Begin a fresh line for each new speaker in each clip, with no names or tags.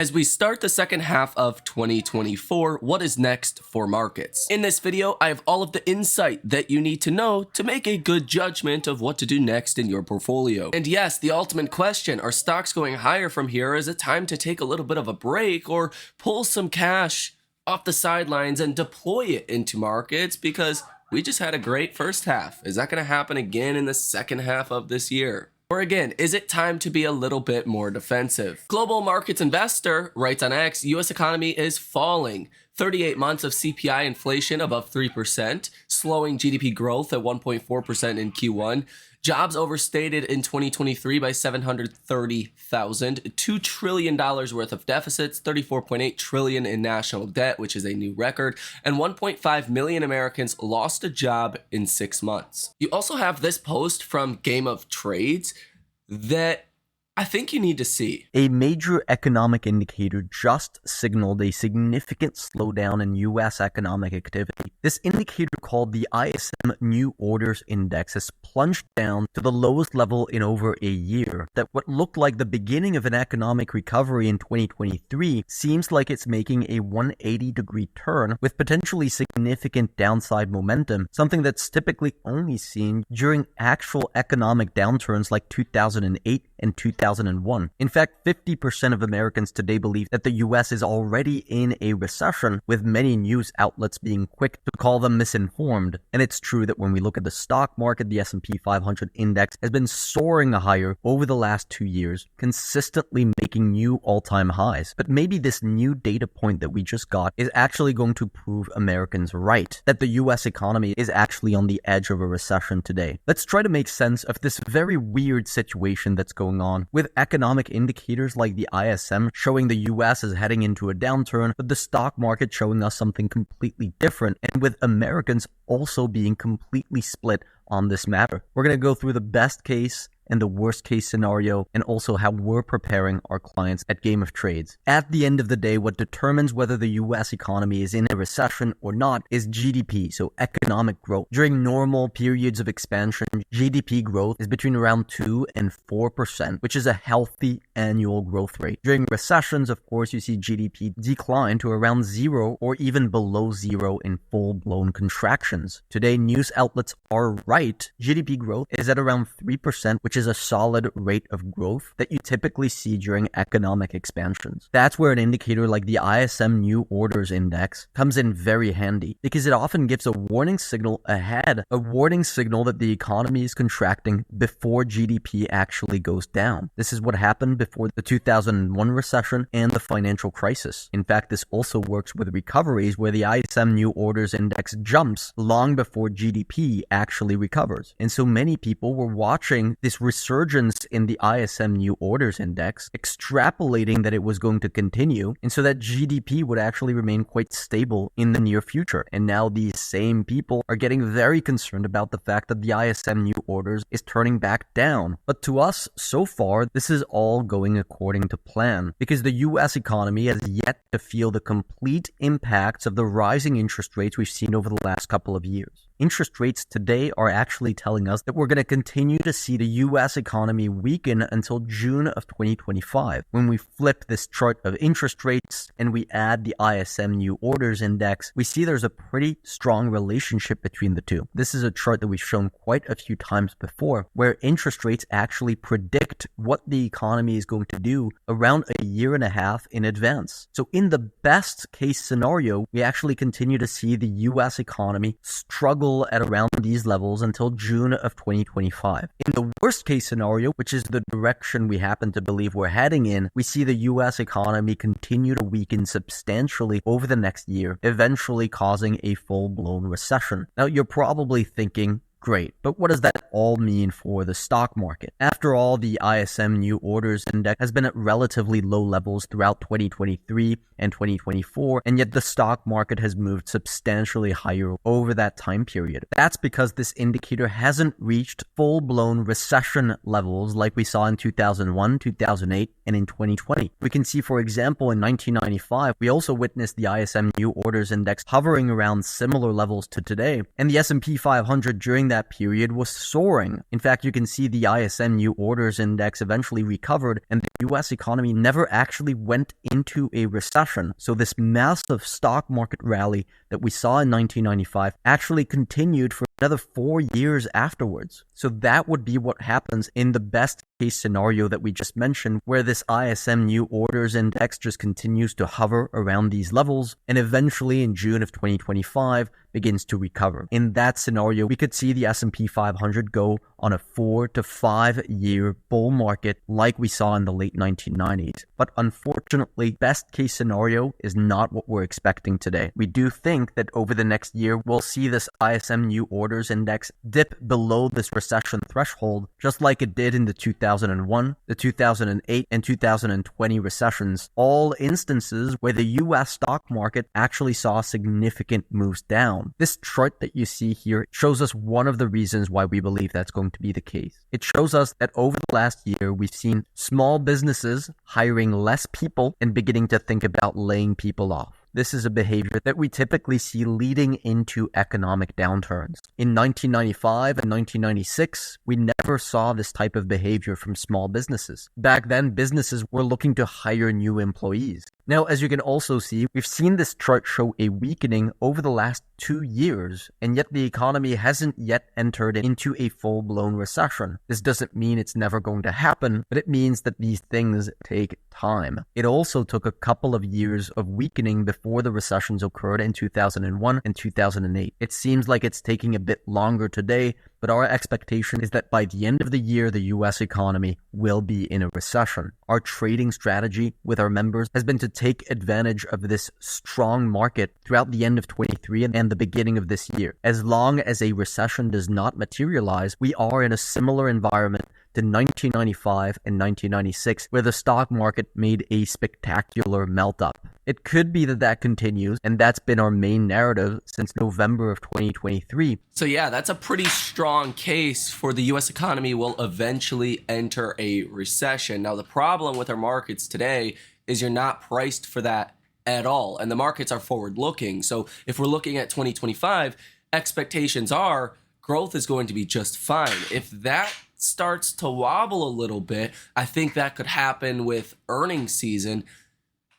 As we start the second half of 2024, what is next for markets? In this video, I have all of the insight that you need to know to make a good judgment of what to do next in your portfolio. And yes, the ultimate question, are stocks going higher from here? Is it time to take a little bit of a break or pull some cash off the sidelines and deploy it into markets? Because we just had a great first half. Is that going to happen again in the second half of this year? Or again, is it time to be a little bit more defensive? Global Markets Investor writes on X, US economy is falling. 38 months of CPI inflation above 3%, slowing GDP growth at 1.4% in Q1. Jobs overstated in 2023 by 730,000, $2 trillion worth of deficits, 34.8 trillion in national debt, which is a new record, and 1.5 million Americans lost a job in 6 months. You also have this post from Game of Trades that I think you need to see.
A major economic indicator just signaled a significant slowdown in U.S. economic activity. This indicator, called the ISM New Orders Index, has plunged down to the lowest level in over a year. That what looked like the beginning of an economic recovery in 2023 seems like it's making a 180-degree turn with potentially significant downside momentum, something that's typically only seen during actual economic downturns like 2008 and 2001. In fact, 50% of Americans today believe that the US is already in a recession, with many news outlets being quick to call them misinformed. And it's true that when we look at the stock market, the S&P 500 index has been soaring higher over the last 2 years, consistently making new all-time highs. But maybe this new data point that we just got is actually going to prove Americans right, that the US economy is actually on the edge of a recession today. Let's try to make sense of this very weird situation that's going on, with economic indicators like the ISM showing the US is heading into a downturn, but the stock market showing us something completely different, and with Americans also being completely split on this matter. We're going to go through the best case and the worst case scenario, and also how we're preparing our clients at Game of Trades. At the end of the day, what determines whether the US economy is in a recession or not is GDP, so economic growth. During normal periods of expansion, GDP growth is between around 2 and 4%, which is a healthy annual growth rate. During recessions, of course, you see GDP decline to around 0 or even below 0 in full-blown contractions. Today, news outlets are right. GDP growth is at around 3%, which is a solid rate of growth that you typically see during economic expansions. That's where an indicator like the ISM New Orders Index comes in very handy, because it often gives a warning signal ahead, a warning signal that the economy is contracting before GDP actually goes down. This is what happened before the 2001 recession and the financial crisis. In fact, this also works with recoveries where the ISM New Orders Index jumps long before GDP actually recovers. And so many people were watching this resurgence in the ISM New Orders Index, extrapolating that it was going to continue, and so that GDP would actually remain quite stable in the near future. And now these same people are getting very concerned about the fact that the ISM New Orders is turning back down. But to us, so far, this is all going according to plan, because the US economy has yet to feel the complete impacts of the rising interest rates we've seen over the last couple of years. Interest rates today are actually telling us that we're going to continue to see the US economy weaken until June of 2025. When we flip this chart of interest rates and we add the ISM New Orders Index, we see there's a pretty strong relationship between the two. This is a chart that we've shown quite a few times before, where interest rates actually predict what the economy is going to do around a year and a half in advance. So in the best case scenario, we actually continue to see the US economy struggle at around these levels until June of 2025. In the worst case scenario, which is the direction we happen to believe we're heading in, we see the US economy continue to weaken substantially over the next year, eventually causing a full-blown recession. Now, you're probably thinking, great, but what does that all mean for the stock market? After all, the ISM New Orders Index has been at relatively low levels throughout 2023 and 2024, and yet the stock market has moved substantially higher over that time period. That's because this indicator hasn't reached full-blown recession levels like we saw in 2001, 2008, and in 2020. We can see, for example, in 1995, we also witnessed the ISM New Orders Index hovering around similar levels to today, and the S&P 500 during that period was soaring. In fact, you can see the ISM New Orders Index eventually recovered, and the US economy never actually went into a recession. So this massive stock market rally that we saw in 1995 actually continued for another 4 years afterwards. So that would be what happens in the best case scenario that we just mentioned, where this ISM New Orders Index just continues to hover around these levels and eventually in June of 2025 begins to recover. In that scenario, we could see the S&P 500 go on a 4 to 5 year bull market like we saw in the late 1990s. But unfortunately, best case scenario is not what we're expecting today. We do think that over the next year, we'll see this ISM New Orders Index dip below this recession threshold, just like it did in the 2001, the 2008, and 2020 recessions, all instances where the US stock market actually saw significant moves down. This chart that you see here shows us one of the reasons why we believe that's going to be the case. It shows us that over the last year, we've seen small businesses hiring less people and beginning to think about laying people off. This is a behavior that we typically see leading into economic downturns. In 1995 and 1996, we never saw this type of behavior from small businesses. Back then, businesses were looking to hire new employees. Now, as you can also see, we've seen this chart show a weakening over the last 2 years, and yet the economy hasn't yet entered into a full-blown recession. This doesn't mean it's never going to happen, but it means that these things take time. It also took a couple of years of weakening before the recessions occurred in 2001 and 2008. It seems like it's taking a bit longer today, but our expectation is that by the end of the year, the US economy will be in a recession. Our trading strategy with our members has been to take advantage of this strong market throughout the end of 23 and the beginning of this year. As long as a recession does not materialize, we are in a similar environment to 1995 and 1996, where the stock market made a spectacular melt-up. It could be that that continues, and that's been our main narrative since November of 2023.
So yeah, that's a pretty strong case for the US economy will eventually enter a recession. Now, the problem with our markets today is you're not priced for that at all, and the markets are forward-looking. So if we're looking at 2025, expectations are growth is going to be just fine. If that starts to wobble a little bit, I think that could happen with earnings season,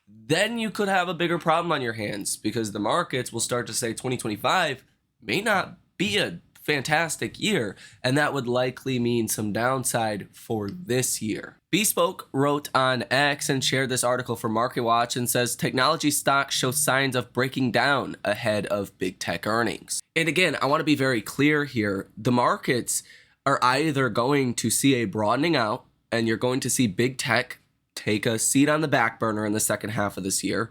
then you could have a bigger problem on your hands because the markets will start to say 2025 may not be a fantastic year, and that would likely mean some downside for this year. Bespoke wrote on X and shared this article for MarketWatch and says technology stocks show signs of breaking down ahead of big tech earnings. And again, I want to be very clear here. The markets are either going to see a broadening out, and you're going to see big tech take a seat on the back burner in the second half of this year,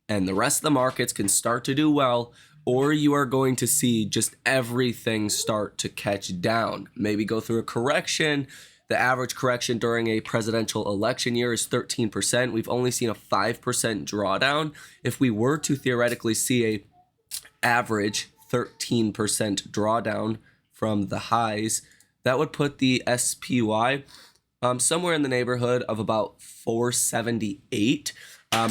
and the rest of the markets can start to do well, or you are going to see just everything start to catch down, maybe go through a correction. The average correction during a presidential election year is 13%. We've only seen a 5% drawdown. If we were to theoretically see a average 13% drawdown from the highs, that would put the SPY somewhere in the neighborhood of about 478,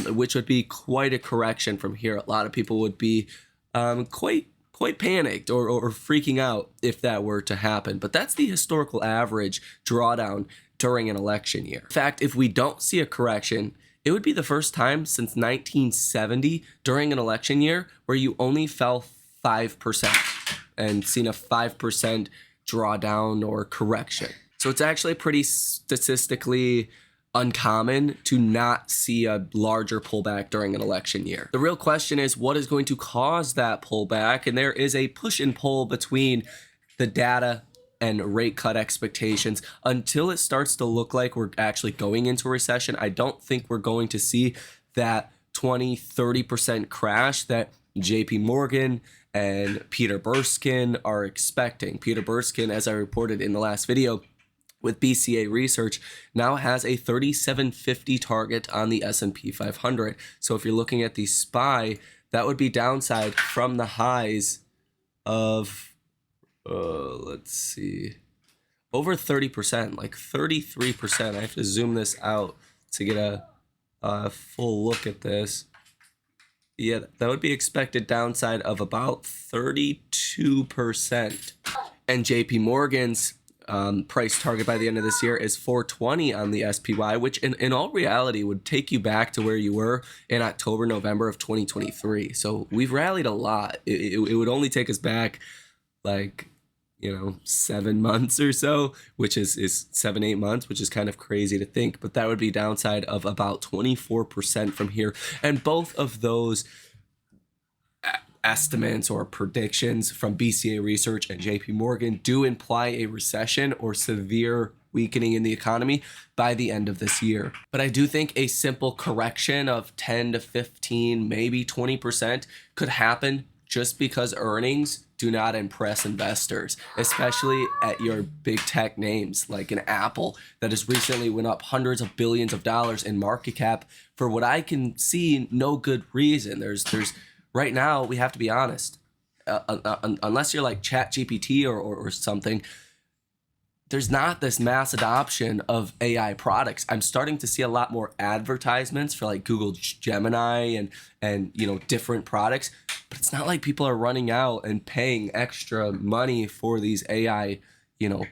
which would be quite a correction from here. A lot of people would be quite panicked or freaking out if that were to happen. But that's the historical average drawdown during an election year. In fact, if we don't see a correction, it would be the first time since 1970 during an election year where you only fell 5% and seen a 5% drawdown or correction. So it's actually pretty statistically uncommon to not see a larger pullback during an election year. The real question is what is going to cause that pullback? And there is a push and pull between the data and rate cut expectations. Until it starts to look like we're actually going into a recession, I don't think we're going to see that 20-30% crash that JP Morgan and Peter Burskin are expecting. Peter Burskin, as I reported in the last video with BCA Research, now has a 3750 target on the S&P 500. So if you're looking at the SPY, that would be downside from the highs of, let's see, over 30%, like 33%. I have to zoom this out to get a full look at this. Yeah, that would be expected downside of about 32%. And JP Morgan's price target by the end of this year is 420 on the SPY, which in all reality would take you back to where you were in October, November of 2023. So we've rallied a lot. It would only take us back like, 7 months or so, which is 7-8 months, which is kind of crazy to think, but that would be downside of about 24% from here. And both of those estimates or predictions from BCA Research and JP Morgan do imply a recession or severe weakening in the economy by the end of this year. But I do think a simple correction of 10 to 15, maybe 20% could happen just because earnings do not impress investors, especially at your big tech names like an Apple that has recently went up hundreds of billions of dollars in market cap for what I can see no good reason. There's right now, we have to be honest, unless you're like ChatGPT or something, there's not this mass adoption of AI products. I'm starting to see a lot more advertisements for like Google Gemini and different products, but it's not like people are running out and paying extra money for these AI,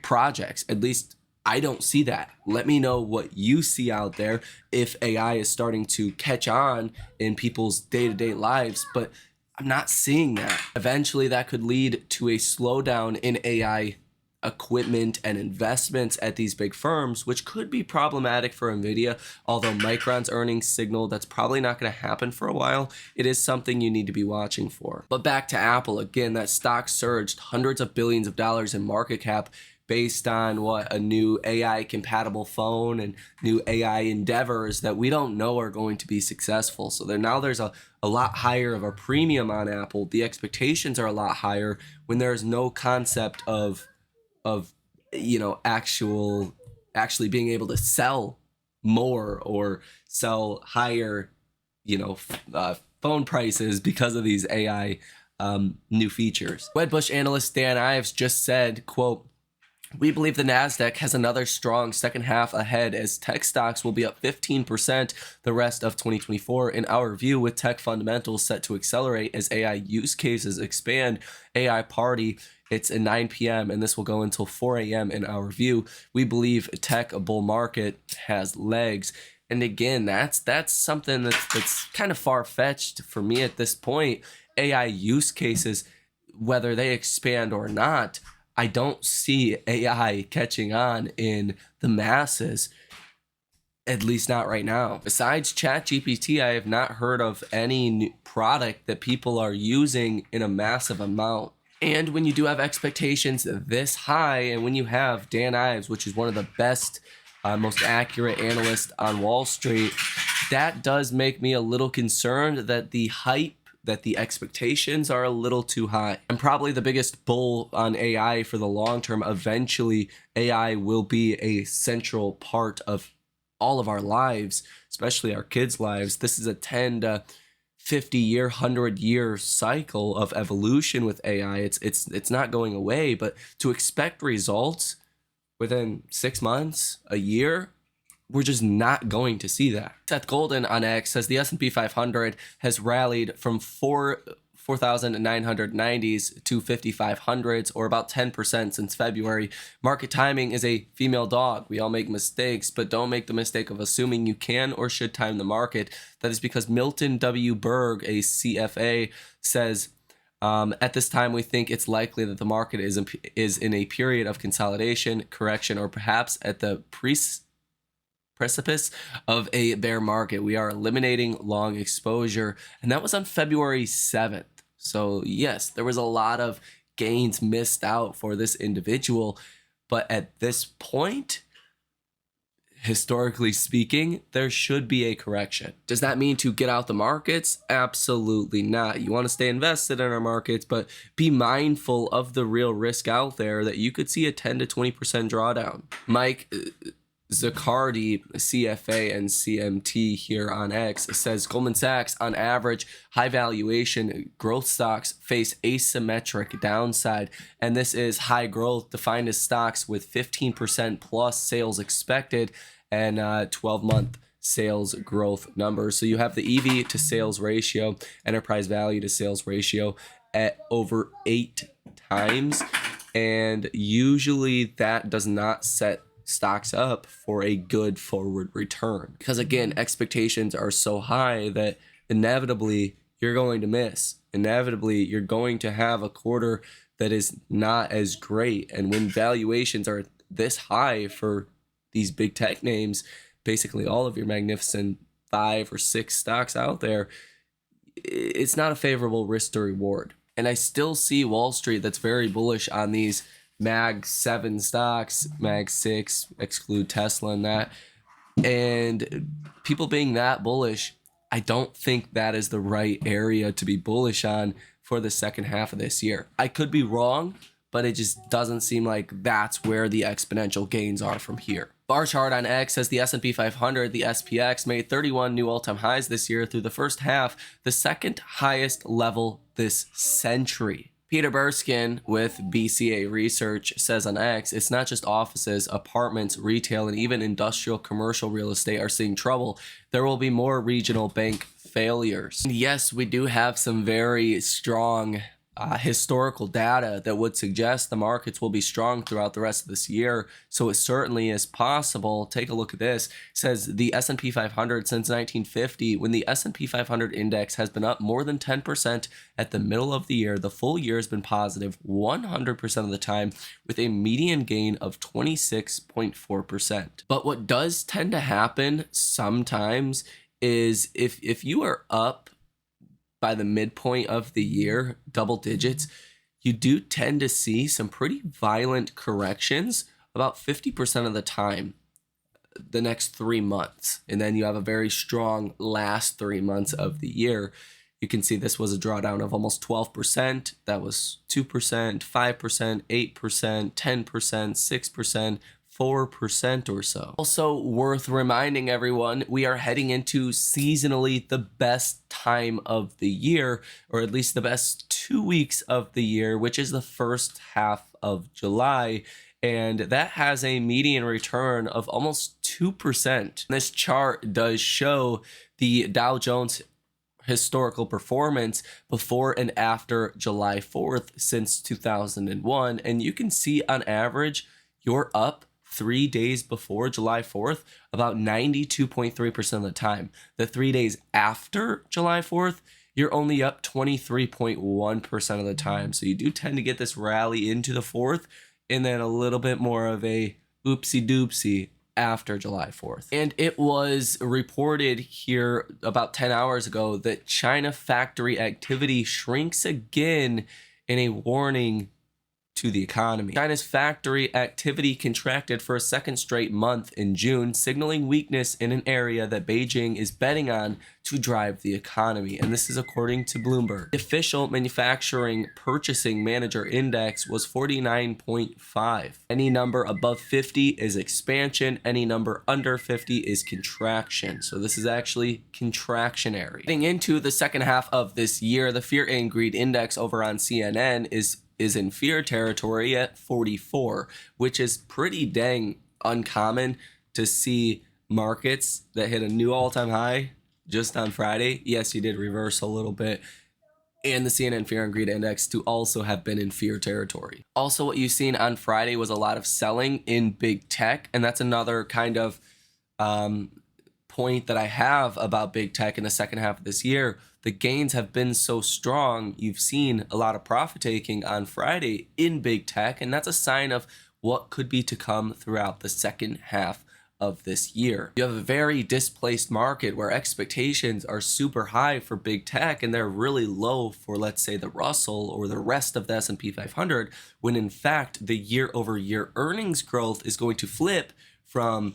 projects. At least I don't see that. Let me know what you see out there if AI is starting to catch on in people's day-to-day lives, but I'm not seeing that. Eventually that could lead to a slowdown in AI equipment and investments at these big firms, which could be problematic for Nvidia. Although Micron's earnings signal that's probably not going to happen for a while, it is something you need to be watching for. But back to Apple, again, that stock surged hundreds of billions of dollars in market cap based on a new AI compatible phone and new AI endeavors that we don't know are going to be successful. So there's a lot higher of a premium on Apple. The expectations are a lot higher when there's no concept of actually being able to sell more or sell higher, phone prices because of these AI new features. Wedbush analyst Dan Ives just said, quote, "We believe the NASDAQ has another strong second half ahead as tech stocks will be up 15% the rest of 2024. In our view, with tech fundamentals set to accelerate as AI use cases expand. AI Party, it's at 9 p.m. and this will go until 4 a.m. in our view. We believe tech bull market has legs." And again, that's something that's kind of far-fetched for me at this point. AI use cases, whether they expand or not, I don't see AI catching on in the masses, at least not right now. Besides ChatGPT, I have not heard of any new product that people are using in a massive amount. And when you do have expectations this high, and when you have Dan Ives, which is one of the best, most accurate analysts on Wall Street, that does make me a little concerned that the hype, that the expectations are a little too high. I'm probably the biggest bull on AI for the long term. Eventually, AI will be a central part of all of our lives, especially our kids' lives. This is a 10 to 50-year, 100-year cycle of evolution with AI. It's not going away, but to expect results within 6 months, a year, we're just not going to see that. Seth Golden on X says the S&P 500 has rallied from 4,990s to 5,500s, or about 10% since February. Market timing is a female dog. We all make mistakes, but don't make the mistake of assuming you can or should time the market. That is because Milton W. Berg, a CFA, says, at this time, we think it's likely that the market is in a period of consolidation, correction, or perhaps at the precipice of a bear market. We are eliminating long exposure. And that was on February 7th. So yes, there was a lot of gains missed out for this individual. But at this point, historically speaking, there should be a correction. Does that mean to get out the markets? Absolutely not. You want to stay invested in our markets, but be mindful of the real risk out there that you could see a 10 to 20% drawdown. Mike Zaccardi, CFA and CMT here on X, says Goldman Sachs, on average, high valuation growth stocks face asymmetric downside. And this is high growth defined as stocks with 15% plus sales expected and 12-month sales growth numbers. So you have the EV to sales ratio, enterprise value to sales ratio at over 8 times. And usually that does not set stocks up for a good forward return, because again, expectations are so high that inevitably you're going to miss. Inevitably you're going to have a quarter that is not as great. And when valuations are this high for these big tech names, basically all of your magnificent 5 or 6 stocks out there, it's not a favorable risk to reward. And I still see Wall Street that's very bullish on these Mag 7 stocks, Mag 6, exclude Tesla and that. And people being that bullish, I don't think that is the right area to be bullish on for the second half of this year. I could be wrong, but it just doesn't seem like that's where the exponential gains are from here. Bar chart on X says the S&P 500, the SPX, made 31 new all-time highs this year through the first half, the second highest level this century. Peter Burskin with BCA Research says on X, it's not just offices, apartments, retail, and even industrial commercial real estate are seeing trouble. There will be more regional bank failures. And yes, we do have some very strong historical data that would suggest the markets will be strong throughout the rest of this year. So it certainly is possible. Take a look at this. It says the S&P 500 since 1950, when the S&P 500 index has been up more than 10% at the middle of the year, the full year has been positive 100% of the time with a median gain of 26.4%. But what does tend to happen sometimes is if you are up by the midpoint of the year, double digits, you do tend to see some pretty violent corrections about 50% of the time the next 3 months. And then you have a very strong last 3 months of the year. You can see this was a drawdown of almost 12%. That was 2%, 5%, 8%, 10%, 6%, 4% or so. Also worth reminding everyone, we are heading into seasonally the best time of the year, or at least the best 2 weeks of the year, which is the first half of July. And that has a median return of almost 2%. This chart does show the Dow Jones historical performance before and after July 4th since 2001. And you can see on average, you're up 3 days before July 4th, about 92.3% of the time. The 3 days after July 4th, you're only up 23.1% of the time. So you do tend to get this rally into the 4th and then a little bit more of a oopsie doopsie after July 4th. And it was reported here about 10 hours ago that China factory activity shrinks again in a warning to the economy. China's factory activity contracted for a second straight month in June, signaling weakness in an area that Beijing is betting on to drive the economy. And this is according to Bloomberg. The official manufacturing purchasing manager index was 49.5. Any number above 50 is expansion. Any number under 50 is contraction. So this is actually contractionary. Getting into the second half of this year, the fear and greed index over on CNN is in fear territory at 44, which is pretty dang uncommon to see markets that hit a new all-time high just on Friday. Yes, you did reverse a little bit. And the CNN Fear and Greed Index to also have been in fear territory. Also, what you've seen on Friday was a lot of selling in big tech, and that's another kind of point that I have about big tech in the second half of this year. The gains have been so strong. You've seen a lot of profit taking on Friday in big tech, and that's a sign of what could be to come throughout the second half of this year. You have a very displaced market where expectations are super high for big tech and they're really low for, let's say, the Russell or the rest of the S&P 500, when in fact the year-over-year earnings growth is going to flip from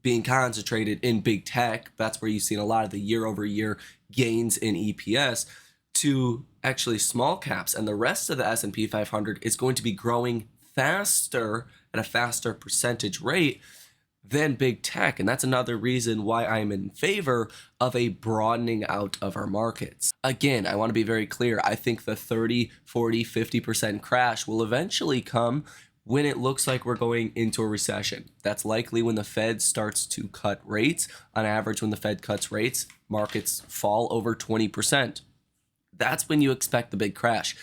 being concentrated in big tech, that's where you've seen a lot of the year-over-year gains in EPS, to actually small caps, and the rest of the S&P 500 is going to be growing faster at a faster percentage rate than big tech. And that's another reason why I'm in favor of a broadening out of our markets. Again, I want to be very clear. I think the 30, 40, 50% crash will eventually come when it looks like we're going into a recession. That's likely when the Fed starts to cut rates. On average, when the Fed cuts rates, markets fall over 20%. That's when you expect the big crash.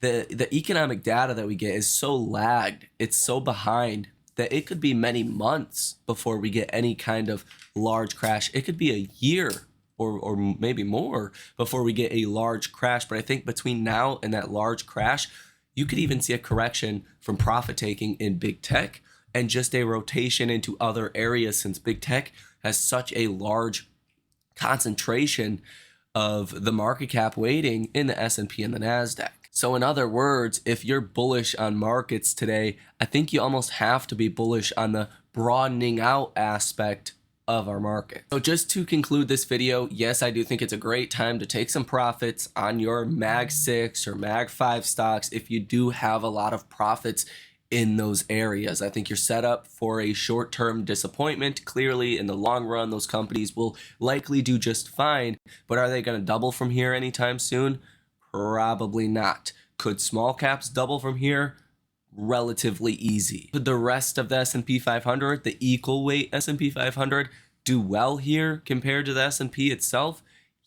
the economic data that we get is so lagged, it's so behind that it could be many months before we get any kind of large crash. It could be a year or maybe more before we get a large crash. But I think between now and that large crash, you could even see a correction from profit taking in big tech and just a rotation into other areas, since big tech has such a large concentration of the market cap weighting in the S&P and the NASDAQ. So in other words, if you're bullish on markets today, I think you almost have to be bullish on the broadening out aspect of our market. So just to conclude this video, yes, I do think it's a great time to take some profits on your Mag 6 or Mag 5 stocks if you do have a lot of profits in those areas. I think you're set up for a short-term disappointment. Clearly, in the long run, those companies will likely do just fine, but are they going to double from here anytime soon? Probably not. Could small caps double from here? Relatively easy. Could the rest of the S&P 500, the equal weight S&P 500, do well here compared to the S&P itself?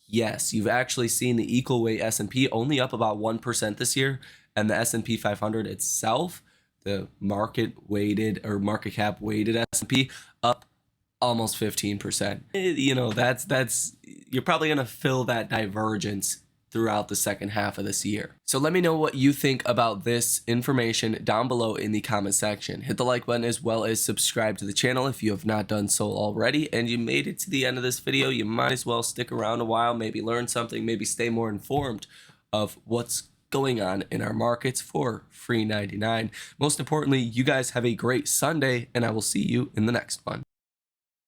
Yes, you've actually seen the equal weight S&P only up about 1% this year, and the S&P 500 itself, the market weighted or market cap weighted S&P, up almost 15%. You know, that's you're probably going to fill that divergence throughout the second half of this year. So let me know what you think about this information down below in the comment section. Hit the like button as well as subscribe to the channel if you have not done so already, and you made it to the end of this video. You might as well stick around a while, maybe learn something, maybe stay more informed of what's going on in our markets for free 99. Most importantly, you guys have a great Sunday, and I will see you in the next one.